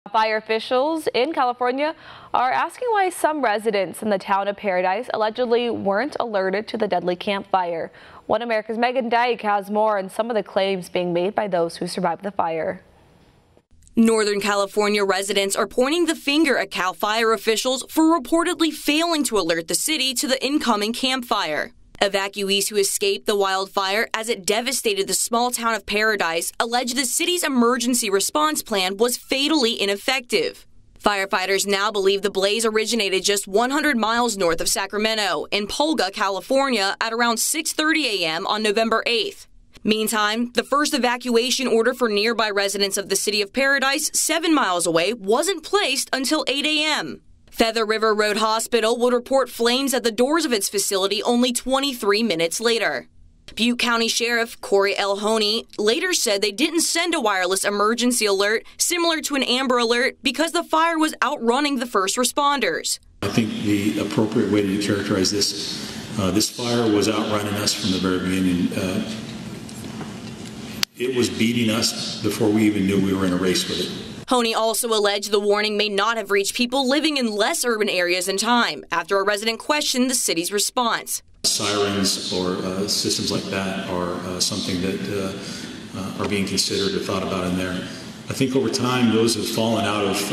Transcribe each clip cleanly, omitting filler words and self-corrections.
Fire officials in California are asking why some residents in the town of Paradise allegedly weren't alerted to the deadly campfire. One America's Meghann Dyke has more on some of the claims being made by those who survived the fire. Northern California residents are pointing the finger at Cal Fire officials for reportedly failing to alert the city to the incoming campfire. Evacuees who escaped the wildfire as it devastated the small town of Paradise allege the city's emergency response plan was fatally ineffective. Firefighters now believe the blaze originated just 100 miles north of Sacramento in Polga, California at around 6:30 a.m. on November 8th. Meantime, the first evacuation order for nearby residents of the city of Paradise, 7 miles away, wasn't placed until 8 a.m. Feather River Road Hospital would report flames at the doors of its facility only 23 minutes later. Butte County Sheriff Corey L. Honey later said they didn't send a wireless emergency alert similar to an Amber Alert because the fire was outrunning the first responders. I think the appropriate way to characterize this fire was outrunning us from the very beginning. It was beating us before we even knew we were in a race with it. Honey also alleged the warning may not have reached people living in less urban areas in time after a resident questioned the city's response. Sirens or systems like that are something that are being considered or thought about in there. I think over time those have fallen out of,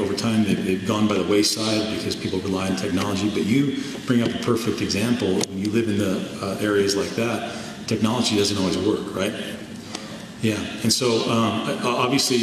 over time they've gone by the wayside because people rely on technology. But you bring up a perfect example. When you live in the areas like that, technology doesn't always work, right? Yeah, and so obviously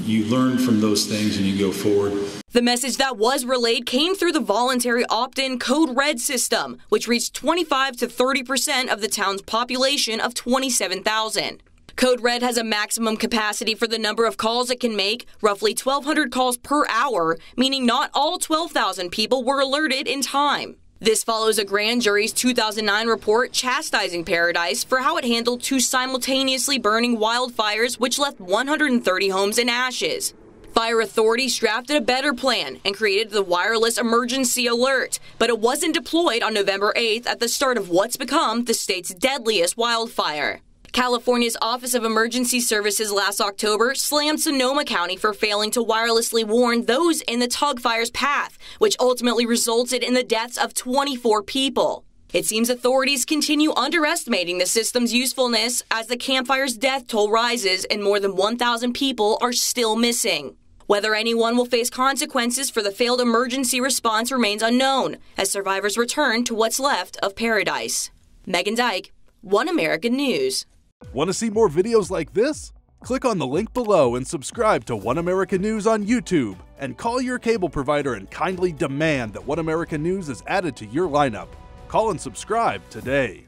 you learn from those things and you go forward. The message that was relayed came through the voluntary opt-in Code Red system, which reached 25 to 30% of the town's population of 27,000. Code Red has a maximum capacity for the number of calls it can make, roughly 1,200 calls per hour, meaning not all 12,000 people were alerted in time. This follows a grand jury's 2009 report chastising Paradise for how it handled two simultaneously burning wildfires which left 130 homes in ashes. Fire authorities drafted a better plan and created the wireless emergency alert, but it wasn't deployed on November 8th at the start of what's become the state's deadliest wildfire. California's Office of Emergency Services last October slammed Sonoma County for failing to wirelessly warn those in the Tug Fire's path, which ultimately resulted in the deaths of 24 people. It seems authorities continue underestimating the system's usefulness as the campfire's death toll rises and more than 1,000 people are still missing. Whether anyone will face consequences for the failed emergency response remains unknown as survivors return to what's left of Paradise. Meghann Dyke, One American News. Want to see more videos like this? Click on the link below and subscribe to One American News on YouTube, and call your cable provider and kindly demand that One American News is added to your lineup. Call and subscribe today.